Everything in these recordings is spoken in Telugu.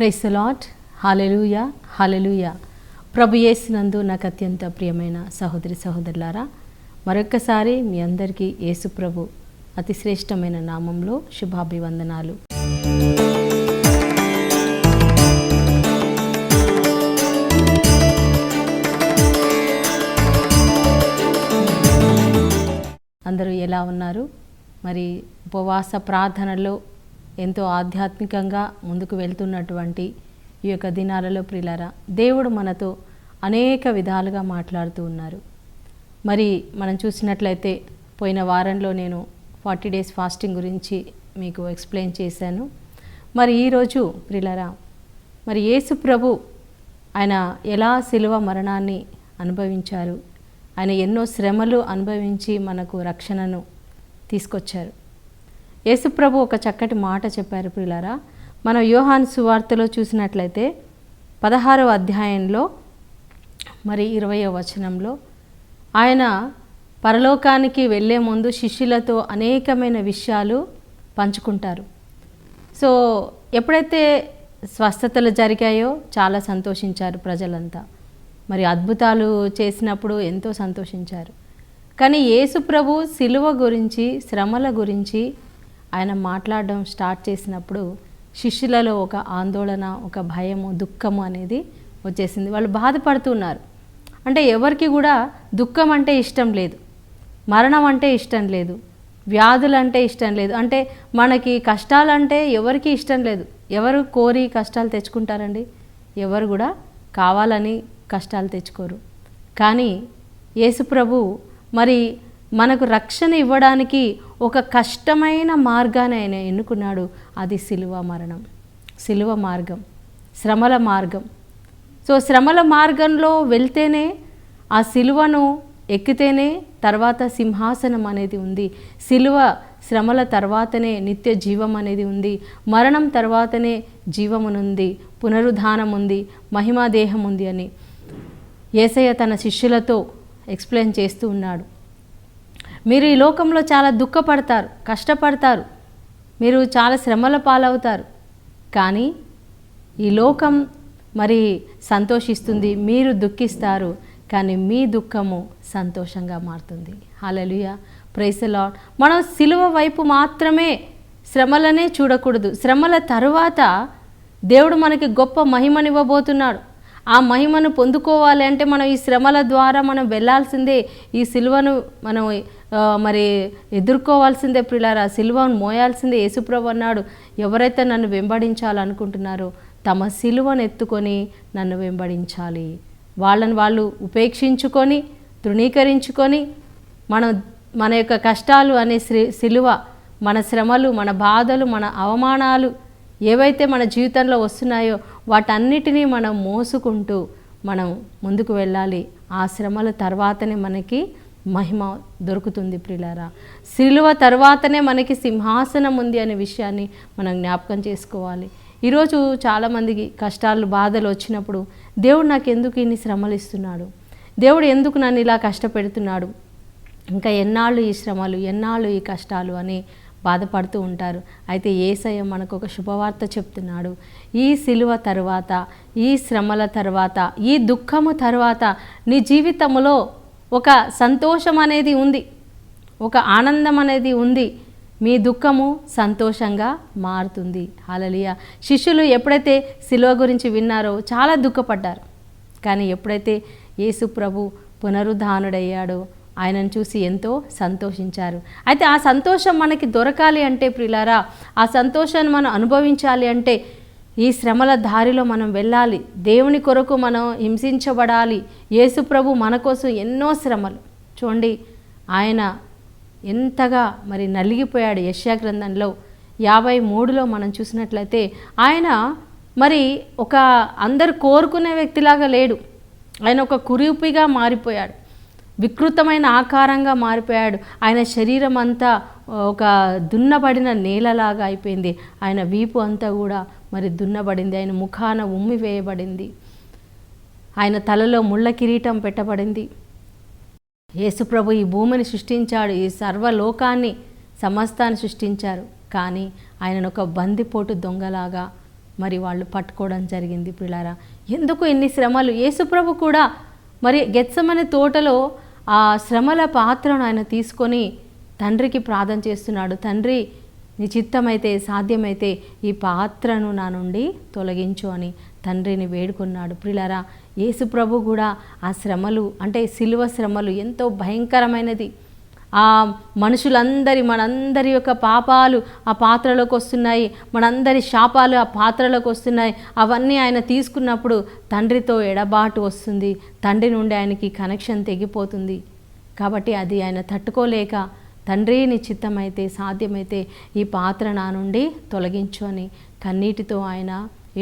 Praise the lord. Hallelujah, hallelujah. ప్రభు యేసునందు నాకు అత్యంత ప్రియమైన సహోదరి సహోదరులారా, మరొక్కసారి మీ అందరికీ యేసు ప్రభు అతి శ్రేష్టమైన నామంలో శుభాభివందనాలు. అందరూ ఎలా ఉన్నారు? మరి ఉపవాస ప్రార్థనలో ఎంతో ఆధ్యాత్మికంగా ముందుకు వెళ్తున్నటువంటి ఈ యొక్క దినాలలో ప్రియులారా, దేవుడు మనతో అనేక విధాలుగా మాట్లాడుతూ ఉన్నారు. మరి మనం చూసినట్లయితే పోయిన వారంలో నేను 40 days ఫాస్టింగ్ గురించి మీకు ఎక్స్ప్లెయిన్ చేశాను. మరి ఈరోజు ప్రియులారా, మరి యేసు ప్రభు ఆయన ఎలా శిలువ మరణాన్ని అనుభవించారు, ఆయన ఎన్నో శ్రమలు అనుభవించి మనకు రక్షణను తీసుకొచ్చారు. యేసుప్రభు ఒక చక్కటి మాట చెప్పారు ప్రియులారా. మనం యోహాను సువార్తలో చూసినట్లయితే 16వ అధ్యాయంలో మరి 20వ వచనంలో ఆయన పరలోకానికి వెళ్ళే ముందు శిష్యులతో అనేకమైన విషయాలు పంచుకుంటారు. సో ఎప్పుడైతే స్వస్థతలు జరిగాయో చాలా సంతోషించారు ప్రజలంతా. మరి అద్భుతాలు చేసినప్పుడు ఎంతో సంతోషించారు. కానీ యేసు ప్రభు శిలువ గురించి, శ్రమల గురించి ఆయన మాట్లాడడం స్టార్ట్ చేసినప్పుడు శిష్యులలో ఒక ఆందోళన, ఒక భయము, దుఃఖము అనేది వచ్చేసింది. వాళ్ళు బాధపడుతున్నారు. అంటే ఎవరికి కూడా దుఃఖం అంటే ఇష్టం లేదు, మరణం అంటే ఇష్టం లేదు, వ్యాధులు అంటే ఇష్టం లేదు. అంటే మనకి కష్టాలంటే ఎవరికి ఇష్టం లేదు. ఎవరు కోరి కష్టాలు తెచ్చుకుంటారండి? ఎవరు కూడా కావాలని కష్టాలు తెచ్చుకోరు. కానీ యేసుప్రభు మరి మనకు రక్షణ ఇవ్వడానికి ఒక కష్టమైన మార్గాన్ని ఆయన ఎన్నుకున్నాడు. అది శిలువ మరణం, శిలువ మార్గం, శ్రమల మార్గం. సో శ్రమల మార్గంలో వెళ్తేనే, ఆ శిలువను ఎక్కితేనే తర్వాత సింహాసనం అనేది ఉంది. శిలువ శ్రమల తర్వాతనే నిత్య జీవం అనేది ఉంది. మరణం తర్వాతనే జీవమునుంది, పునరుద్ధానం ఉంది, మహిమా దేహం ఉంది అని యేసయ్య తన శిష్యులతో ఎక్స్ప్లెయిన్ చేస్తూ ఉన్నాడు. మీరు ఈ లోకంలో చాలా దుఃఖపడతారు, కష్టపడతారు, మీరు చాలా శ్రమల పాలవుతారు. కానీ ఈ లోకం మరి సంతోషిస్తుంది, మీరు దుఃఖిస్తారు. కానీ మీ దుఃఖము సంతోషంగా మారుతుంది. హల్లెలూయా, ప్రైజ్ ది లార్డ్. మనం సిలువ వైపు మాత్రమే శ్రమలనే చూడకూడదు. శ్రమల తరువాత దేవుడు మనకి గొప్ప మహిమనివ్వబోతున్నాడు. ఆ మహిమను పొందుకోవాలి అంటే మనం ఈ శ్రమల ద్వారా మనం వెళ్ళాల్సిందే. ఈ సిలువను మనం మరి ఎదుర్కోవాల్సిందే ప్రియులారా, సిలువను మోయాల్సిందే. యేసుప్రభు అన్నాడు, ఎవరైతే నన్ను వెంబడించాలనుకుంటున్నారో తమ సిలువను ఎత్తుకొని నన్ను వెంబడించాలి. వాళ్ళని వాళ్ళు ఉపేక్షించుకొని, తృణీకరించుకొని, మన యొక్క కష్టాలు అనే సిలువ, మన శ్రమలు, మన బాధలు, మన అవమానాలు ఏవైతే మన జీవితంలో వస్తున్నాయో వాటన్నిటినీ మనం మోసుకుంటూ మనం ముందుకు వెళ్ళాలి. ఆ శ్రమల తర్వాతనే మనకి మహిమ దొరుకుతుంది ప్రియులారా. సిలువ తర్వాతనే మనకి సింహాసనం ఉంది అనే విషయాన్ని మనం జ్ఞాపకం చేసుకోవాలి. ఈరోజు చాలామందికి కష్టాలు, బాధలు వచ్చినప్పుడు దేవుడు నాకు ఎందుకు ఇన్ని శ్రమలు ఇస్తున్నాడు, దేవుడు ఎందుకు నన్ను ఇలా కష్టపెడుతున్నాడు, ఇంకా ఎన్నాళ్ళు ఈ శ్రమలు, ఎన్నాళ్ళు ఈ కష్టాలు అని బాధపడుతూ ఉంటారు. అయితే యేసయ్య మనకు ఒక శుభవార్త చెప్తున్నాడు. ఈ సిలువ తర్వాత, ఈ శ్రమల తర్వాత, ఈ దుఃఖము తర్వాత నీ జీవితంలో ఒక సంతోషం అనేది ఉంది, ఒక ఆనందం అనేది ఉంది. మీ దుఃఖము సంతోషంగా మారుతుంది. హల్లెలూయా. శిష్యులు ఎప్పుడైతే సిలువ గురించి విన్నారో చాలా దుఃఖపడ్డారు. కానీ ఎప్పుడైతే యేసు ప్రభు పునరుద్ధానుడయ్యాడో ఆయనను చూసి ఎంతో సంతోషించారు. అయితే ఆ సంతోషం మనకి దొరకాలి అంటే ప్రియులారా, ఆ సంతోషాన్ని మనం అనుభవించాలి అంటే ఈ శ్రమల దారిలో మనం వెళ్ళాలి. దేవుని కొరకు మనం హింసించబడాలి. యేసు ప్రభు మన కోసం ఎన్నో శ్రమలు చూడండి, ఆయన ఎంతగా మరి నలిగిపోయాడు. యెషయా గ్రంథంలో 53లో మనం చూసినట్లయితే ఆయన మరి ఒక అందరు కోరుకునే వ్యక్తిలాగా లేడు. ఆయన ఒక కురూపిగా మారిపోయాడు, వికృతమైన ఆకారంగా మారిపోయాడు. ఆయన శరీరం అంతా ఒక దున్నబడిన నేలలాగా అయిపోయింది. ఆయన వీపు అంతా కూడా మరి దున్నబడింది. ఆయన ముఖాన ఉమ్మి వేయబడింది. ఆయన తలలో ముళ్ళ కిరీటం పెట్టబడింది. యేసుప్రభు ఈ భూమిని సృష్టించాడు, ఈ సర్వలోకాన్ని, సమస్తాన్ని సృష్టించారు. కానీ ఆయనను ఒక బందిపోటు దొంగలాగా మరి వాళ్ళు పట్టుకోవడం జరిగింది ప్రియులారా. ఎందుకు ఇన్ని శ్రమలు? యేసుప్రభు కూడా మరి గెత్సెమనే తోటలో ఆ శ్రమల పాత్రను ఆయన తీసుకొని తండ్రికి ప్రార్థన చేస్తున్నాడు. తండ్రి, నీ చిత్తమైతే, సాధ్యమైతే ఈ పాత్రను నా నుండి తొలగించు అని తండ్రిని వేడుకున్నాడు. ప్రియులారా, యేసుప్రభు కూడా ఆ శ్రమలు అంటే సిలువ శ్రమలు ఎంతో భయంకరమైనది. ఆ మనందరి యొక్క పాపాలు ఆ పాత్రలోకి వస్తున్నాయి, మనందరి శాపాలు ఆ పాత్రలోకి వస్తున్నాయి. అవన్నీ ఆయన తీసుకున్నప్పుడు తండ్రితో ఎడబాటు వస్తుంది, తండ్రి నుండి ఆయనకి కనెక్షన్ తెగిపోతుంది. కాబట్టి అది ఆయన తట్టుకోలేక, తండ్రి నీ చిత్తమైతే, సాధ్యమైతే ఈ పాత్ర నా నుండి తొలగించు అని కన్నీటితో ఆయన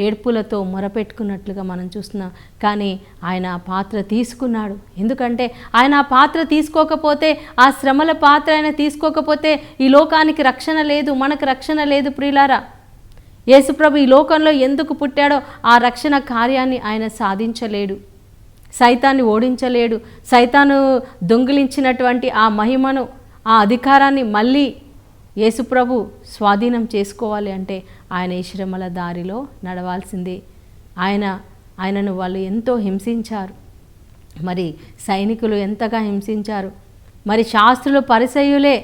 ఏడ్పులతో మొరపెట్టుకున్నట్లుగా మనం చూస్తున్నాం. కానీ ఆయన ఆ పాత్ర తీసుకున్నాడు. ఎందుకంటే ఆయన ఆ పాత్ర తీసుకోకపోతే, ఆ శ్రమల పాత్ర ఆయన తీసుకోకపోతే ఈ లోకానికి రక్షణ లేదు, మనకు రక్షణ లేదు. ప్రియులారా, యేసుప్రభు ఈ లోకంలో ఎందుకు పుట్టాడో ఆ రక్షణ కార్యాన్ని ఆయన సాధించలేడు, సైతాన్ని ఓడించలేడు. సైతాను దొంగిలించినటువంటి ఆ మహిమను, ఆ అధికారాన్ని మళ్ళీ యేసుప్రభు స్వాధీనం చేసుకోవాలి అంటే ఆయన ఈ శ్రమల దారిలో నడవాల్సిందే. ఆయనను వాళ్ళు ఎంతో హింసించారు. మరి సైనికులు ఎంతగా హింసించారు. మరి శాస్త్రులు, పరిసయ్యులే,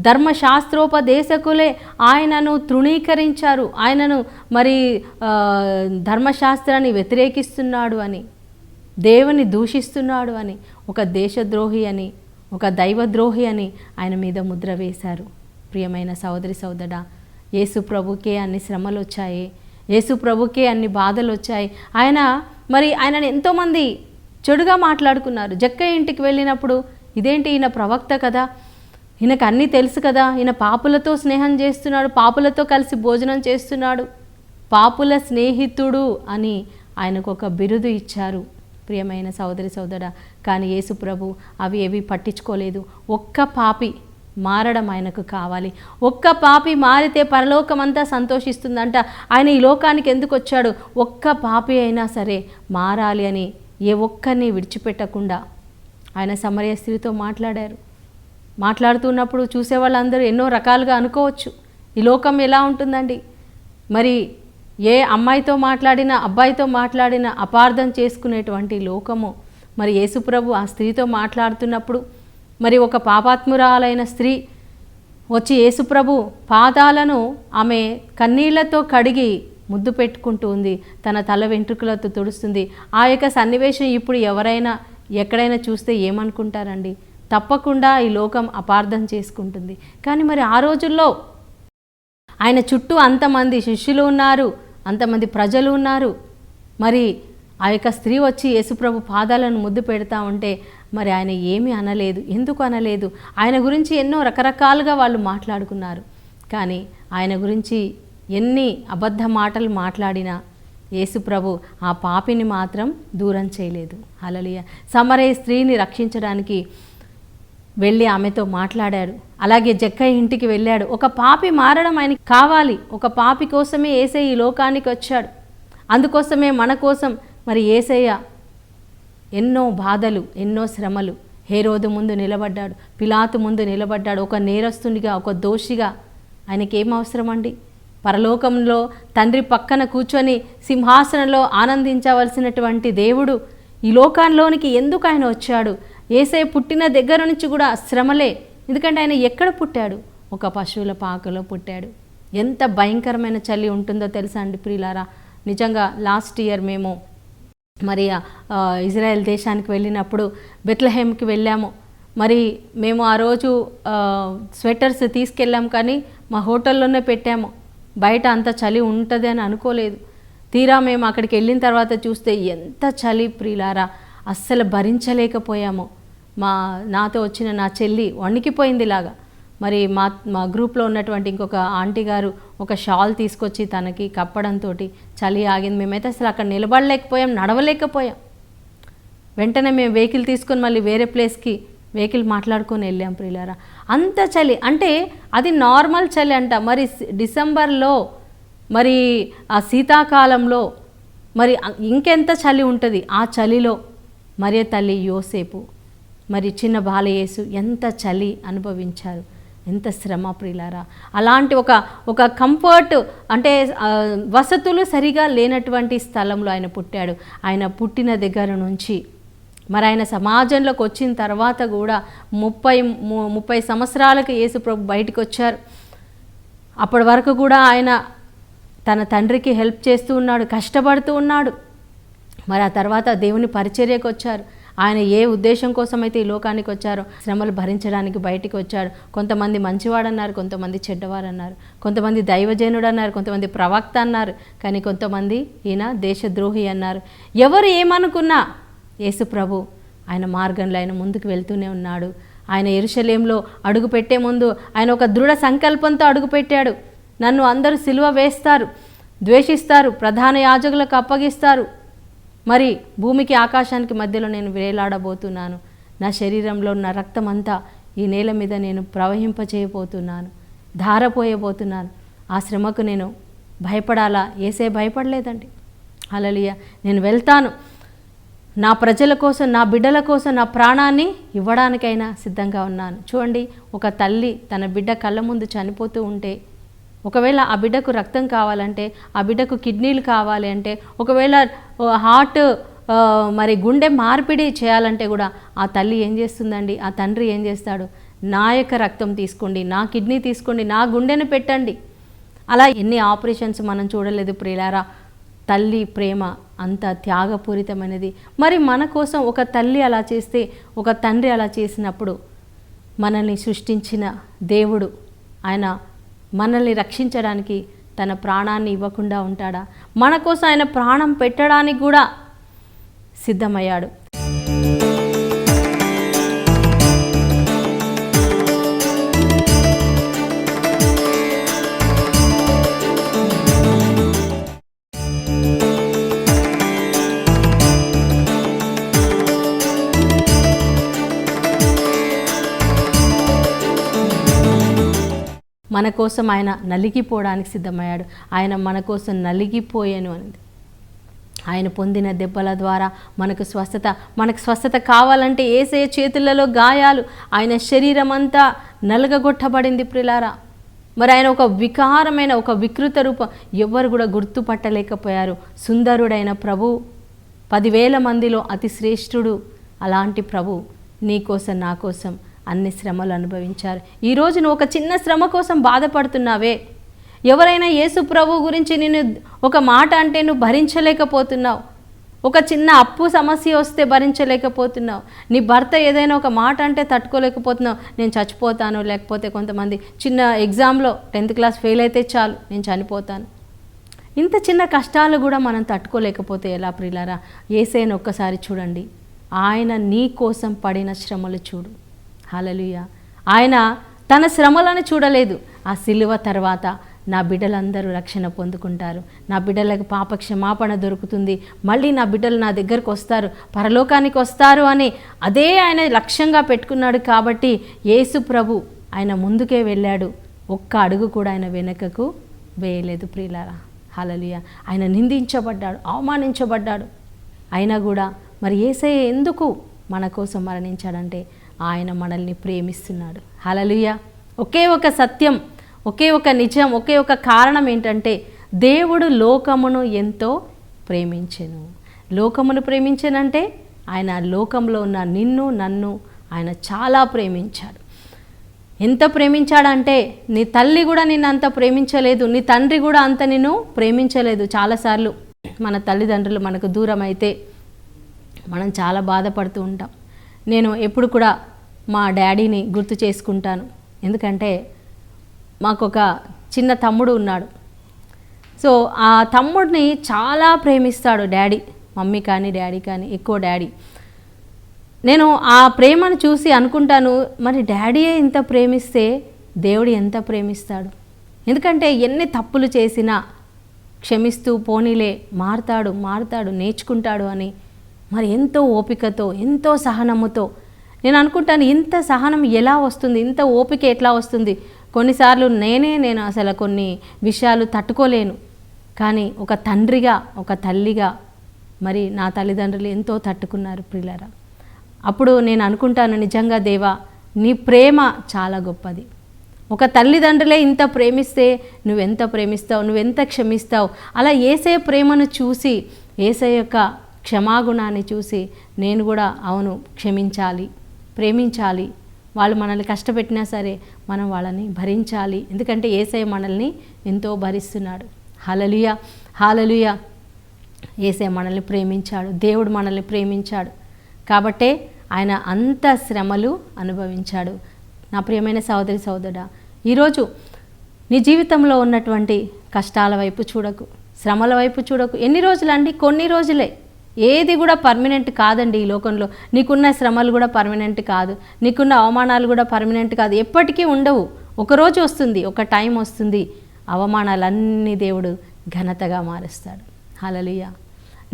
ధర్మశాస్త్రోపదేశకులే ఆయనను తృణీకరించారు. ఆయనను మరి ధర్మశాస్త్రాన్ని వ్యతిరేకిస్తున్నాడు అని, దేవుని దూషిస్తున్నాడు అని, ఒక దేశద్రోహి అని, ఒక దైవద్రోహి అని ఆయన మీద ముద్ర వేశారు. ప్రియమైన సోదరి సోదరా, యేసు ప్రభుకే అన్ని శ్రమలు వచ్చాయి, యేసు ప్రభుకే అన్ని బాధలు వచ్చాయి. ఆయనను ఎంతోమంది చెడుగా మాట్లాడుకున్నారు. జక్కయ్య ఇంటికి వెళ్ళినప్పుడు, ఇదేంటి ఈయన ప్రవక్త కదా, ఈయనకు అన్నీ తెలుసు కదా, ఈయన పాపులతో స్నేహం చేస్తున్నాడు, పాపులతో కలిసి భోజనం చేస్తున్నాడు, పాపుల స్నేహితుడు అని ఆయనకు ఒక బిరుదు ఇచ్చారు. ప్రియమైన సోదరి సోదరా, కానీ యేసు ప్రభు అవి ఏవి పట్టించుకోలేదు. ఒక్క పాపి మారడం ఆయనకు కావాలి. ఒక్క పాపి మారితే పరలోకమంతా సంతోషిస్తుందంట. ఆయన ఈ లోకానికి ఎందుకు వచ్చాడు? ఒక్క పాపి అయినా సరే మారాలి అని ఏ ఒక్కరిని విడిచిపెట్టకుండా ఆయన సమరయ స్త్రీతో మాట్లాడారు. మాట్లాడుతున్నప్పుడు చూసే వాళ్ళందరూ ఎన్నో రకాలుగా అనుకోవచ్చు, ఈ లోకం ఎలా ఉంటుందండి, మరి ఏ అమ్మాయితో మాట్లాడినా, అబ్బాయితో మాట్లాడినా అపార్థం చేసుకునేటువంటి లోకము. మరి యేసుప్రభు ఆ స్త్రీతో మాట్లాడుతున్నప్పుడు, మరి ఒక పాపాత్మురాలైన స్త్రీ వచ్చి యేసుప్రభు పాదాలను ఆమె కన్నీళ్లతో కడిగి ముద్దు పెట్టుకుంటూ ఉంది, తన తల వెంట్రుకలతో తుడుస్తుంది. ఆ యొక్క సన్నివేశం ఇప్పుడు ఎవరైనా ఎక్కడైనా చూస్తే ఏమనుకుంటారండి? తప్పకుండా ఈ లోకం అపార్థం చేసుకుంటుంది. కానీ మరి ఆ రోజుల్లో ఆయన చుట్టూ అంతమంది శిష్యులు ఉన్నారు, అంతమంది ప్రజలు ఉన్నారు. మరి ఆ యొక్క స్త్రీ వచ్చి యేసుప్రభు పాదాలను ముద్దు పెడతా ఉంటే మరి ఆయన ఏమీ అనలేదు. ఎందుకు అనలేదు? ఆయన గురించి ఎన్నో రకరకాలుగా వాళ్ళు మాట్లాడుకున్నారు. కానీ ఆయన గురించి ఎన్ని అబద్ధ మాటలు మాట్లాడినా యేసుప్రభు ఆ పాపిని మాత్రం దూరం చేయలేదు. హల్లెలూయా. సమరయ స్త్రీని రక్షించడానికి వెళ్ళి ఆమెతో మాట్లాడాడు. అలాగే జక్కయ్య ఇంటికి వెళ్ళాడు. ఒక పాపి మారడం ఆయనకి కావాలి. ఒక పాపి కోసమే యేసయ్య ఈ లోకానికి వచ్చాడు. అందుకోసమే మన కోసం మరి యేసయ్య ఎన్నో బాధలు, ఎన్నో శ్రమలు, హేరోదు ముందు నిలబడ్డాడు, పిలాతు ముందు నిలబడ్డాడు. ఒక నేరస్తునిగా, ఒక దోషిగా. ఆయనకేం అవసరం అండి? పరలోకంలో తండ్రి పక్కన కూర్చొని సింహాసనంలో ఆనందించవలసినటువంటి దేవుడు ఈ లోకంలోనికి ఎందుకు ఆయన వచ్చాడు? యేసయ్య పుట్టిన దగ్గర నుంచి కూడా శ్రమలే. ఎందుకంటే ఆయన ఎక్కడ పుట్టాడు? ఒక పశువుల పాకలో పుట్టాడు. ఎంత భయంకరమైన చలి ఉంటుందో తెలుసా అండి ప్రియులారా? నిజంగా లాస్ట్ ఇయర్ మేము మరి ఇజ్రాయెల్ దేశానికి వెళ్ళినప్పుడు బెత్లెహేమ్కి వెళ్ళాము. మరి మేము ఆ రోజు స్వెటర్స్ తీసుకెళ్ళాం, కానీ మా హోటల్లోనే పెట్టాము. బయట అంత చలి ఉంటుంది అని అనుకోలేదు. తీరా మేము అక్కడికి వెళ్ళిన తర్వాత చూస్తే ఎంత చలి ప్రియులారా, అస్సలు భరించలేకపోయాము. నాతో వచ్చిన నా చెల్లి వణికిపోయింది ఇలాగా. మరి మా గ్రూప్లో ఉన్నటువంటి ఇంకొక ఆంటీ గారు ఒక షాల్ తీసుకొచ్చి తనకి కప్పడంతో చలి ఆగింది. మేమైతే అసలు అక్కడ నిలబడలేకపోయాం, నడవలేకపోయాం. వెంటనే మేము వెహికల్ తీసుకొని మళ్ళీ వేరే ప్లేస్కి వెహికల్ మాట్లాడుకొని వెళ్ళాం ప్రియులారా. అంత చలి అంటే అది నార్మల్ చలి అంట. మరి డిసెంబర్లో, మరి ఆ శీతాకాలంలో మరి ఇంకెంత చలి ఉంటుంది. ఆ చలిలో మరియ తల్లి యోసేపు, మరి చిన్న బాలయేసు ఎంత చలి అనుభవించారు. ఎంత శ్రమ ప్రియులారా. అలాంటి ఒక కంఫర్ట్ అంటే వసతులు సరిగా లేనటువంటి స్థలంలో ఆయన పుట్టాడు. ఆయన పుట్టిన దగ్గర నుంచి మరి ఆయన సమాజంలోకి వచ్చిన తర్వాత కూడా 30 సంవత్సరాలకు యేసుప్రభు బయటకు వచ్చారు. అప్పటి వరకు కూడా ఆయన తన తండ్రికి హెల్ప్ చేస్తూ ఉన్నాడు, కష్టపడుతూ ఉన్నాడు. మరి ఆ తర్వాత దేవుని పరిచర్యకు వచ్చారు. ఆయన ఏ ఉద్దేశం కోసం అయితే ఈ లోకానికి వచ్చారో శ్రమలు భరించడానికి బయటికి వచ్చాడు. కొంతమంది మంచివాడు అన్నారు, కొంతమంది చెడ్డవారు అన్నారు, కొంతమంది దైవజనుడు అన్నారు, కొంతమంది ప్రవక్త అన్నారు, కానీ కొంతమంది ఈయన దేశద్రోహి అన్నారు. ఎవరు ఏమనుకున్నా యేసు ప్రభు ఆయన మార్గంలో ఆయన ముందుకు వెళ్తూనే ఉన్నాడు. ఆయన యెరూషలేములో అడుగు పెట్టే ముందు ఆయన ఒక దృఢ సంకల్పంతో అడుగుపెట్టాడు. నన్ను అందరూ సిలువ వేస్తారు, ద్వేషిస్తారు, ప్రధాన యాజకులకు అప్పగిస్తారు, మరి భూమికి ఆకాశానికి మధ్యలో నేను వేలాడబోతున్నాను, నా శరీరంలో ఉన్న రక్తం అంతా ఈ నేల మీద నేను ప్రవహింపచేయబోతున్నాను, ధారపోయబోతున్నాను. ఆ శ్రమకు నేను భయపడాలా? యేసే భయపడలేదండి. హల్లెలూయా. నేను వెళ్తాను, నా ప్రజల కోసం, నా బిడ్డల కోసం నా ప్రాణాన్ని ఇవ్వడానికైనా సిద్ధంగా ఉన్నాను. చూడండి, ఒక తల్లి తన బిడ్డ కళ్ళ ముందు చనిపోతూ ఉంటే, ఒకవేళ ఆ బిడ్డకు రక్తం కావాలంటే, ఆ బిడ్డకు కిడ్నీలు కావాలి అంటే, ఒకవేళ హార్ట్ మరి గుండె మార్పిడి చేయాలంటే కూడా ఆ తల్లి ఏం చేస్తుందండి? ఆ తండ్రి ఏం చేస్తాడు? నా యొక్క రక్తం తీసుకోండి, నా కిడ్నీ తీసుకోండి, నా గుండెను పెట్టండి. అలా ఎన్ని ఆపరేషన్స్ మనం చూడలేదు ప్రియులారా. తల్లి ప్రేమ అంత త్యాగపూరితమైనది. మరి మన కోసం ఒక తల్లి అలా చేస్తే, ఒక తండ్రి అలా చేసినప్పుడు మనల్ని సృష్టించిన దేవుడు ఆయన మనల్ని రక్షించడానికి తన ప్రాణాన్ని ఇవ్వకుండా ఉంటాడా? మన కోసం ఆయన ప్రాణం పెట్టడానికి కూడా సిద్ధమయ్యాడు. మన కోసం ఆయన నలిగిపోవడానికి సిద్ధమయ్యాడు. ఆయన మన కోసం నలిగిపోయాను అనేది. ఆయన పొందిన దెబ్బల ద్వారా మనకు స్వస్థత కావాలంటే యేసయ్య చేతులలో గాయాలు, ఆయన శరీరం అంతా నలగగొట్టబడింది ప్రియులారా. మరి ఆయన ఒక వికారమైన ఒక వికృత రూపం, ఎవ్వరు కూడా గుర్తుపట్టలేకపోయారు. సుందరుడైన ప్రభు, 10,000 మందిలో అతి శ్రేష్ఠుడు. అలాంటి ప్రభు నీ కోసం నా కోసం అన్ని శ్రమలు అనుభవించారు. ఈరోజు నువ్వు ఒక చిన్న శ్రమ కోసం బాధపడుతున్నావే, ఎవరైనా యేసు ప్రభు గురించి నేను ఒక మాట అంటే నువ్వు భరించలేకపోతున్నావు, ఒక చిన్న అప్పు సమస్య వస్తే భరించలేకపోతున్నావు, నీ భర్త ఏదైనా ఒక మాట అంటే తట్టుకోలేకపోతున్నావు, నేను చచ్చిపోతాను, లేకపోతే కొంతమంది చిన్న ఎగ్జామ్లో 10th క్లాస్ ఫెయిల్ అయితే చాలు నేను చనిపోతాను. ఇంత చిన్న కష్టాలు కూడా మనం తట్టుకోలేకపోతే ఎలా ప్రియులారా? యేసయ్యను ఒక్కసారి చూడండి, ఆయన నీ కోసం పడిన శ్రమలు చూడు. హల్లెలూయా. ఆయన తన శ్రమలను చూడలేదు. ఆ సిలువ తర్వాత నా బిడ్డలందరూ రక్షణ పొందుకుంటారు, నా బిడ్డలకు పాప క్షమాపణ దొరుకుతుంది, మళ్ళీ నా బిడ్డలు నా దగ్గరకు వస్తారు, పరలోకానికి వస్తారు అని అదే ఆయన లక్ష్యంగా పెట్టుకున్నాడు. కాబట్టి యేసు ప్రభు ఆయన ముందుకే వెళ్ళాడు, ఒక్క అడుగు కూడా ఆయన వెనకకు వేయలేదు ప్రియులారా. హల్లెలూయా. ఆయన నిందించబడ్డాడు, అవమానించబడ్డాడు, అయినా కూడా మరి యేసయ్య ఎందుకు మన కోసం మరణించాడంటే ఆయన మనల్ని ప్రేమిస్తున్నాడు. హల్లెలూయా. ఒకే ఒక సత్యం, ఒకే ఒక నిజం, ఒకే ఒక కారణం ఏంటంటే దేవుడు లోకమును ఎంతో ప్రేమించెను. లోకమును ప్రేమించెనంటే ఆయన లోకంలో ఉన్న నిన్ను నన్ను ఆయన చాలా ప్రేమించాడు. ఎంత ప్రేమించాడంటే నీ తల్లి కూడా నిన్ను అంత ప్రేమించలేదు, నీ తండ్రి కూడా అంత నిన్ను ప్రేమించలేదు. చాలాసార్లు మన తల్లిదండ్రులు మనకు దూరం అయితే మనం చాలా బాధపడుతూ ఉంటాం. నేను ఎప్పుడు కూడా మా డాడీని గుర్తు చేసుకుంటాను. ఎందుకంటే మాకొక చిన్న తమ్ముడు ఉన్నాడు. సో ఆ తమ్ముడిని చాలా ప్రేమిస్తాడు డాడీ, మమ్మీ కానీ డాడీ కానీ, ఎక్కువ డాడీ. నేను ఆ ప్రేమను చూసి అనుకుంటాను, మరి డాడీయే ఇంత ప్రేమిస్తే దేవుడు ఎంత ప్రేమిస్తాడు. ఎందుకంటే ఎన్ని తప్పులు చేసినా క్షమిస్తూ పోనీలే, మారుతాడు నేర్చుకుంటాడు అని మరి ఎంతో ఓపికతో ఎంతో సహనముతో నేను అనుకుంటాను, ఇంత సహనం ఎలా వస్తుంది, ఇంత ఓపిక ఎట్లా వస్తుంది. కొన్నిసార్లు నేను అసలు కొన్ని విషయాలు తట్టుకోలేను. కానీ ఒక తండ్రిగా ఒక తల్లిగా మరి నా తల్లిదండ్రులు ఎంతో తట్టుకున్నారు ప్రియులారా. అప్పుడు నేను అనుకుంటాను, నిజంగా దేవా నీ ప్రేమ చాలా గొప్పది. ఒక తల్లిదండ్రులే ఇంత ప్రేమిస్తే నువ్వెంత ప్రేమిస్తావు, నువ్వెంత క్షమిస్తావు. అలా యేసయ్య ప్రేమను చూసి, యేసయ్య యొక్క క్షమాగుణాన్ని చూసి నేను కూడా అవును క్షమించాలి, ప్రేమించాలి. వాళ్ళు మనల్ని కష్టపెట్టినా సరే మనం వాళ్ళని భరించాలి. ఎందుకంటే యేసయ్య మనల్ని ఎంతో భరిస్తున్నాడు. హల్లెలూయా, హల్లెలూయా. యేసయ్య మనల్ని ప్రేమించాడు, దేవుడు మనల్ని ప్రేమించాడు కాబట్టే ఆయన అంత శ్రమలు అనుభవించాడు. నా ప్రియమైన సహోదరి సహోదరుడా, ఈరోజు నీ జీవితంలో ఉన్నటువంటి కష్టాల వైపు చూడకు, శ్రమల వైపు చూడకు. ఎన్ని రోజులండి? కొన్ని రోజులే. ఏది కూడా పర్మనెంట్ కాదండి ఈ లోకంలో. నీకున్న శ్రమలు కూడా పర్మనెంట్ కాదు, నీకున్న అవమానాలు కూడా పర్మనెంట్ కాదు, ఎప్పటికీ ఉండవు. ఒకరోజు వస్తుంది, ఒక టైం వస్తుంది, అవమానాలన్నీ దేవుడు ఘనతగా మారుస్తాడు. హల్లెలూయా.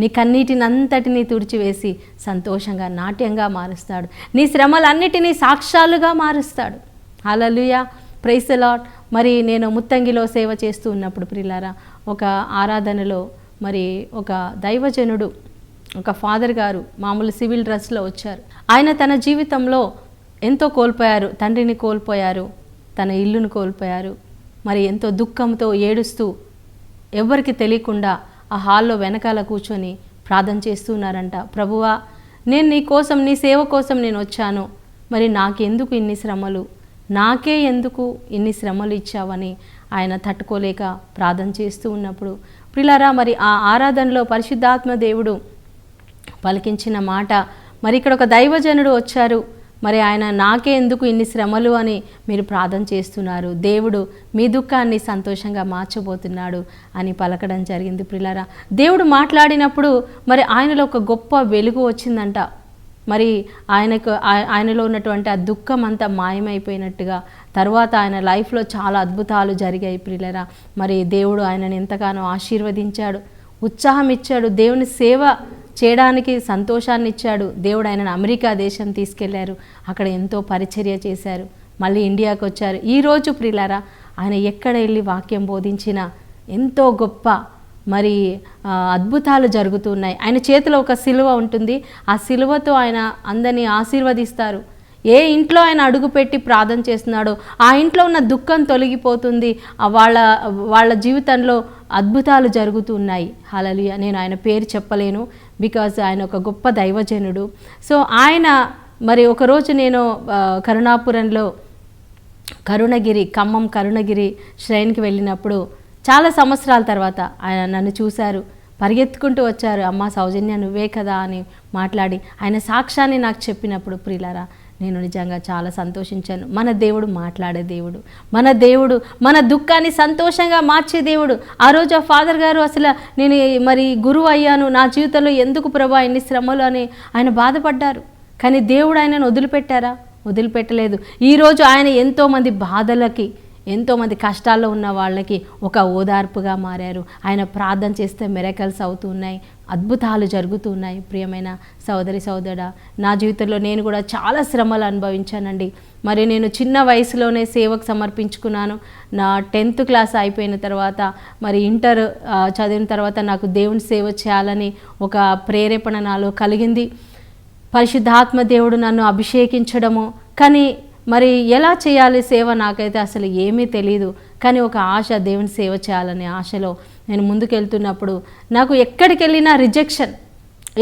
నీ కన్నీటినంతటినీ తుడిచివేసి సంతోషంగా, నాట్యంగా మారుస్తాడు. నీ శ్రమలన్నిటినీ సాక్ష్యాలుగా మారుస్తాడు. హల్లెలూయా, ప్రైజ్ ది లార్డ్. మరి నేను ముత్తంగిలో సేవ చేస్తూ ఉన్నప్పుడు ప్రియులారా, ఒక ఆరాధనలో మరి ఒక దైవజనుడు, ఒక ఫాదర్ గారు మామూలు సివిల్ డ్రెస్లో వచ్చారు. ఆయన తన జీవితంలో ఎంతో కోల్పోయారు. తండ్రిని కోల్పోయారు, తన ఇల్లును కోల్పోయారు. మరి ఎంతో దుఃఖంతో ఏడుస్తూ ఎవరికి తెలియకుండా ఆ హాల్లో వెనకాల కూర్చొని ప్రార్థన చేస్తున్నారంట. ప్రభువా, నేను నీ కోసం, నీ సేవ కోసం నేను వచ్చాను, మరి నాకెందుకు ఇన్ని శ్రమలు, నాకే ఎందుకు ఇన్ని శ్రమలు ఇచ్చావని ఆయన తట్టుకోలేక ప్రార్థన చేస్తూ ఉన్నప్పుడు ప్రియులారా, మరి ఆ ఆరాధనలో పరిశుద్ధాత్మ దేవుడు పలికించిన మాట, మరి ఇక్కడ ఒక దైవజనుడు వచ్చారు, మరి ఆయన నాకే ఎందుకు ఇన్ని శ్రమలు అని మీరు ప్రార్థన చేస్తున్నారు, దేవుడు మీ దుఃఖాన్ని సంతోషంగా మార్చబోతున్నాడు అని పలకడం జరిగింది. ప్రియులారా, దేవుడు మాట్లాడినప్పుడు మరి ఆయనలో ఒక గొప్ప వెలుగు వచ్చిందంట. మరి ఆయనలో ఉన్నటువంటి ఆ దుఃఖం అంతా మాయమైపోయినట్టుగా తర్వాత ఆయన లైఫ్లో చాలా అద్భుతాలు జరిగాయి. ప్రియులారా, మరి దేవుడు ఆయనని ఎంతగానో ఆశీర్వదించాడు, ఉత్సాహం ఇచ్చాడు, దేవుని సేవ చేయడానికి సంతోషాన్ని ఇచ్చాడు. దేవుడు ఆయనను అమెరికా దేశం తీసుకెళ్లారు, అక్కడ ఎంతో పరిచర్య చేశారు, మళ్ళీ ఇండియాకు వచ్చారు. ఈరోజు ప్రియులారా, ఆయన ఎక్కడ వెళ్ళి వాక్యం బోధించినా ఎంతో గొప్ప మరి అద్భుతాలు జరుగుతున్నాయి. ఆయన చేతిలో ఒక సిలువ ఉంటుంది, ఆ సిలువతో ఆయన అందరినీ ఆశీర్వదిస్తారు. ఏ ఇంట్లో ఆయన అడుగుపెట్టి ప్రార్థన చేస్తున్నాడో ఆ ఇంట్లో ఉన్న దుఃఖం తొలగిపోతుంది, వాళ్ళ జీవితంలో అద్భుతాలు జరుగుతున్నాయి. హల్లెలూయా. నేను ఆయన పేరు చెప్పలేను, బికాజ్ ఆయన ఒక గొప్ప దైవజనుడు. సో ఆయన మరి ఒకరోజు నేను కరుణాపురంలో ఖమ్మం కరుణగిరి శ్రేణికి వెళ్ళినప్పుడు చాలా సంవత్సరాల తర్వాత ఆయన నన్ను చూశారు, పరిగెత్తుకుంటూ వచ్చారు. అమ్మ సౌజన్య నువ్వే కదా అని మాట్లాడి ఆయన సాక్ష్యాన్ని నాకు చెప్పినప్పుడు ప్రియులారా, నేను నిజంగా చాలా సంతోషించాను. మన దేవుడు మాట్లాడే దేవుడు, మన దేవుడు మన దుఃఖాన్ని సంతోషంగా మార్చే దేవుడు. ఆ రోజు ఆ ఫాదర్ గారు అసలు నేను మరి గురువు అయ్యాను, నా జీవితంలో ఎందుకు ప్రభా ఇన్ని శ్రమలు అని ఆయన బాధపడ్డారు. కానీ దేవుడు ఆయనను వదిలిపెట్టారా? వదిలిపెట్టలేదు. ఈరోజు ఆయన ఎంతోమంది బాధలకి, ఎంతోమంది కష్టాల్లో ఉన్న వాళ్ళకి ఒక ఓదార్పుగా మారారు. ఆయన ప్రార్థన చేస్తే మిరకల్స్ అవుతున్నాయి, అద్భుతాలు జరుగుతున్నాయి. ప్రియమైన సోదరి సోదరుడా, నా జీవితంలో నేను కూడా చాలా శ్రమలు అనుభవించానండి. మరి నేను చిన్న వయసులోనే సేవకు సమర్పించుకున్నాను. నా 10th క్లాస్ అయిపోయిన తర్వాత మరి ఇంటర్ చదివిన తర్వాత నాకు దేవుని సేవ చేయాలని ఒక ప్రేరేపణ నాలో కలిగింది. పరిశుద్ధాత్మ దేవుడు నన్ను అభిషేకించడము, కానీ మరి ఎలా చేయాలి సేవ నాకైతే అసలు ఏమీ తెలియదు. కానీ ఒక ఆశ, దేవుని సేవ చేయాలనే ఆశలో నేను ముందుకెళ్తున్నప్పుడు నాకు ఎక్కడికి వెళ్ళినా రిజెక్షన్.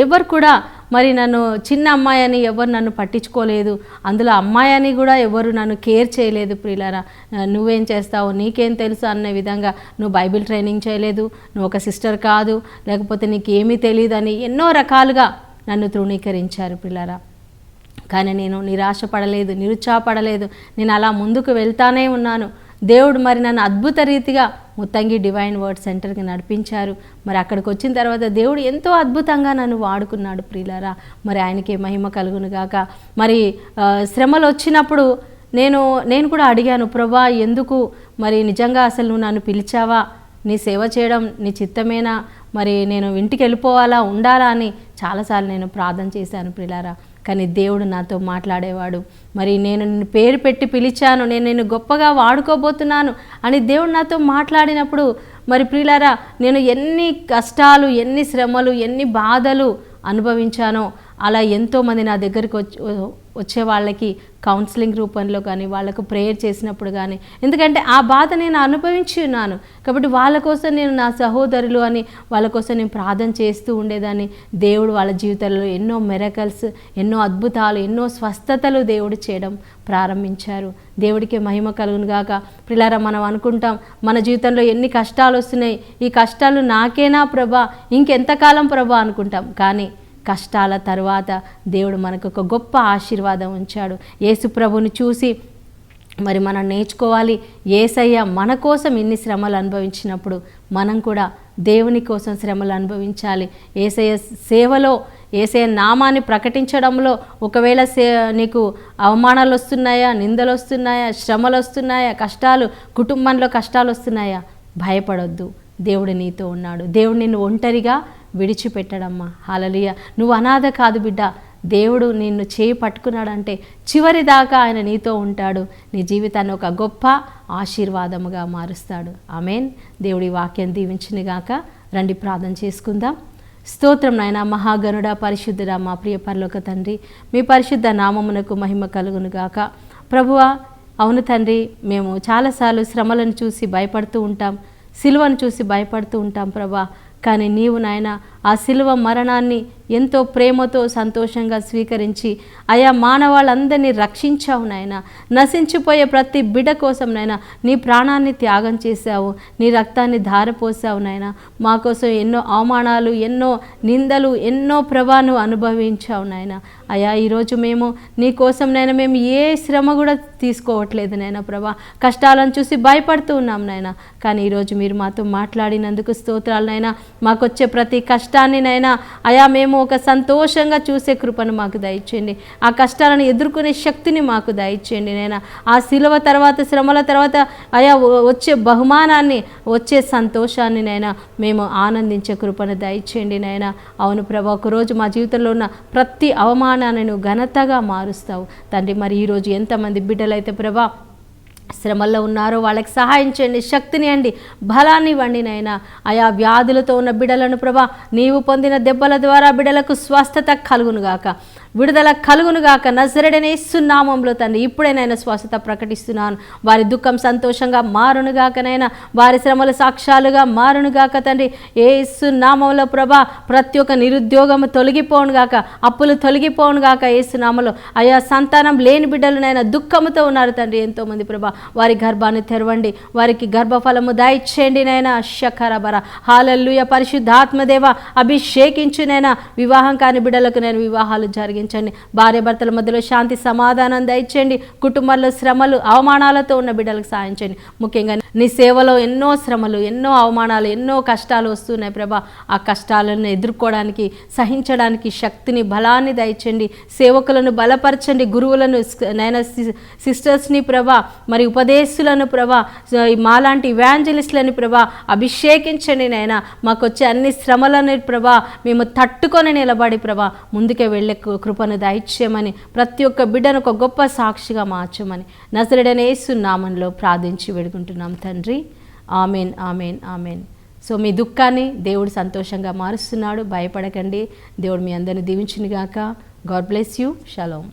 ఎవరు కూడా మరి నన్ను చిన్న అమ్మాయి అని ఎవరు నన్ను పట్టించుకోలేదు, అందులో అమ్మాయి అని కూడా ఎవరు నన్ను కేర్ చేయలేదు. ప్రియులారా, నువ్వేం చేస్తావు, నీకేం తెలుసు అనే విధంగా, నువ్వు బైబిల్ ట్రైనింగ్ చేయలేదు, నువ్వు ఒక సిస్టర్ కాదు, లేకపోతే నీకు ఏమీ తెలియదు అని ఎన్నో రకాలుగా నన్ను తృణీకరించారు. ప్రియులారా, కానీ నేను నిరాశపడలేదు, నిరుత్సాహపడలేదు. నేను అలా ముందుకు వెళ్తానే ఉన్నాను. దేవుడు మరి నన్ను అద్భుత రీతిగా ముత్తంగి డివైన్ వర్డ్ సెంటర్కి నడిపించారు. మరి అక్కడికి వచ్చిన తర్వాత దేవుడు ఎంతో అద్భుతంగా నన్ను వాడుకున్నాడు. ప్రియులారా, మరి ఆయనకే మహిమ కలుగును గాక. మరి శ్రమలు వచ్చినప్పుడు నేను కూడా అడిగాను, ప్రభా ఎందుకు, మరి నిజంగా అసలు నువ్వు నన్ను పిలిచావా, నీ సేవ చేయడం నీ చిత్తమేనా, మరి నేను ఇంటికి వెళ్ళిపోవాలా, ఉండాలా అని చాలాసార్లు నేను ప్రార్థన చేశాను. ప్రియులారా, కానీ దేవుడు నాతో మాట్లాడేవాడు. మరి నేను నిన్ను పేరు పెట్టి పిలిచాను, నేను నిన్ను గొప్పగా వాడుకోబోతున్నాను అని దేవుడు నాతో మాట్లాడినప్పుడు, మరి ప్రియులారా, నేను ఎన్ని కష్టాలు, ఎన్ని శ్రమలు, ఎన్ని బాధలు అనుభవించానో అలా ఎంతోమంది నా దగ్గరికి వచ్చే వాళ్ళకి కౌన్సిలింగ్ రూపంలో కానీ వాళ్ళకు ప్రేయర్ చేసినప్పుడు కానీ, ఎందుకంటే ఆ బాధ నేను అనుభవించి ఉన్నాను కాబట్టి వాళ్ళ కోసం నేను నా సహోదరులు అని వాళ్ళ కోసం నేను ప్రార్థన చేస్తూ ఉండేదాన్ని. దేవుడు వాళ్ళ జీవితాల్లో ఎన్నో మిరకల్స్, ఎన్నో అద్భుతాలు, ఎన్నో స్వస్థతలు దేవుడు చేయడం ప్రారంభించారు. దేవుడికి మహిమ కలుగును గాక. పిల్లారా, మనం అనుకుంటాం మన జీవితంలో ఎన్ని కష్టాలు వస్తున్నాయి, ఈ కష్టాలు నాకేనా ప్రభా, ఇంకెంతకాలం ప్రభా అనుకుంటాం. కానీ కష్టాల తర్వాత దేవుడు మనకు ఒక గొప్ప ఆశీర్వాదం ఉంచాడు. యేసు ప్రభుని చూసి మరి మనం నేర్చుకోవాలి. యేసయ్య మన కోసం ఇన్ని శ్రమలు అనుభవించినప్పుడు మనం కూడా దేవుని కోసం శ్రమలు అనుభవించాలి. యేసయ్య సేవలో, యేసయ్య నామాన్ని ప్రకటించడంలో ఒకవేళ నీకు అవమానాలు వస్తున్నాయా, నిందలు వస్తున్నాయా, శ్రమలు వస్తున్నాయా, కష్టాలు, కుటుంబంలో కష్టాలు వస్తున్నాయా, భయపడొద్దు. దేవుడు నీతో ఉన్నాడు. దేవుడు నిన్ను ఒంటరిగా విడిచిపెట్టడమ్మా. హల్లెలూయా. నువ్వు అనాథ కాదు బిడ్డ. దేవుడు నిన్ను చేయి పట్టుకున్నాడంటే చివరి దాకా ఆయన నీతో ఉంటాడు. నీ జీవితాన్ని ఒక గొప్ప ఆశీర్వాదముగా మారుస్తాడు. ఆమేన్. దేవుడి వాక్యం దీవించునుగాక. రండి ప్రార్థన చేసుకుందాం. స్తోత్రం నాయన, మహాగణుడా, పరిశుద్ధుడా, మా ప్రియ పరలోక తండ్రి, మీ పరిశుద్ధ నామమునకు మహిమ కలుగునుగాక. ప్రభువా, అవును తండ్రి, మేము చాలాసార్లు శ్రమలను చూసి భయపడుతూ ఉంటాం, సిలువను చూసి భయపడుతూ ఉంటాం ప్రభా. కానీ నీవు నాయన ఆ సిలువ మరణాన్ని ఎంతో ప్రేమతో సంతోషంగా స్వీకరించి ఆయా మానవాళ్ళందరినీ రక్షించావు నాయన. నశించిపోయే ప్రతి బిడ్డ కోసం నాయన నీ ప్రాణాన్ని త్యాగం చేశావు, నీ రక్తాన్ని ధారపోసావు నాయన. మా కోసం ఎన్నో అవమానాలు, ఎన్నో నిందలు, ఎన్నో ప్రభాను అనుభవించావు నాయన. అయ్యా, ఈరోజు మేము నీ కోసం నాయన మేము ఏ శ్రమ కూడా తీసుకోవట్లేదు నాయన ప్రభా. కష్టాలను చూసి భయపడుతూ ఉన్నాం నాయన. కానీ ఈరోజు మీరు మాతో మాట్లాడినందుకు స్తోత్రాలు నాయన. మాకొచ్చే ప్రతి కష్టాన్ని నైనా అయా మేము ఒక సంతోషంగా చూసే కృపను మాకు దయచేయండి. ఆ కష్టాలను ఎదుర్కొనే శక్తిని మాకు దయచేయండి నైనా. ఆ సిలువ తర్వాత, శ్రమల తర్వాత అయా వచ్చే బహుమానాన్ని, వచ్చే సంతోషాన్ని నైనా మేము ఆనందించే కృపను దయచేయండి నైనా. అవును ప్రభా, ఒకరోజు మా జీవితంలో ఉన్న ప్రతి అవమానాన్ని నువ్వు ఘనతగా మారుస్తావు తండ్రి. మరి ఈరోజు ఎంతమంది బిడ్డలైతే ప్రభా శ్రమల్లో ఉన్నారో వాళ్ళకి సహాయం చేయండి, శక్తిని అండి, బలాన్ని ఇవ్వండి నైనా. ఆయా వ్యాధులతో ఉన్న బిడ్డలను ప్రభా నీవు పొందిన దెబ్బల ద్వారా బిడ్డలకు స్వస్థత కలుగునుగాక, విడుదల కలుగునుగాక. నజరేయుడైన యేసు నామములో తండ్రి ఇప్పుడే నైనా స్వస్థత ప్రకటిస్తున్నాను. వారి దుఃఖం సంతోషంగా మారునుగాకనైనా, వారి శ్రమల సాక్ష్యాలుగా మారునుగాక తండ్రి. యేసు నామములో ప్రభా ప్రతి ఒక్క నిరుద్యోగము తొలగిపోనుగాక, అప్పులు తొలగిపోనుగాక. యేసు నామములో అయా సంతానం లేని బిడ్డలునైనా దుఃఖముతో ఉన్నారు తండ్రి ఎంతోమంది ప్రభా. వారి గర్భాన్ని తెరవండి, వారికి గర్భఫలము దయచేయండి నైనా. శకరబర హల్లెలూయా. పరిశుద్ధాత్మదేవ అభిషేకించునైనా. వివాహం కాని బిడ్డలకు నేను వివాహాలు జరిగించండి. భార్య భర్తల మధ్యలో శాంతి సమాధానం దయచేయండి. కుటుంబంలో శ్రమలు అవమానాలతో ఉన్న బిడ్డలకు సాయం చేయండి. ముఖ్యంగా నీ సేవలో ఎన్నో శ్రమలు, ఎన్నో అవమానాలు, ఎన్నో కష్టాలు వస్తున్నాయి ప్రభా. ఆ కష్టాలను ఎదుర్కోవడానికి, సహించడానికి శక్తిని, బలాన్ని దయచేయండి. సేవకులను బలపరచండి, గురువులను నైనా, సిస్టర్స్ని ప్రభా, మరి ఉపదేశులను ప్రభా, మాలాంటి ఇవాంజలిస్టులని ప్రభా అభిషేకించండి నైనా. మాకు వచ్చే అన్ని శ్రమలని ప్రభా మేము తట్టుకొని నిలబడి ప్రభా ముందుకే వెళ్ళే కృపను దయచేయమని, ప్రతి ఒక్క బిడ్డను ఒక గొప్ప సాక్షిగా మార్చమని నజరేయుడైన యేసు నామములో ప్రార్థించి వేడుకుంటున్నాం తండ్రి. Amen, amen, amen. సో మీ దుఃఖాన్ని దేవుడు సంతోషంగా మారుస్తున్నాడు. భయపడకండి. దేవుడు మీ అందరిని దీవించునుగాక. God bless you. షలోమ్.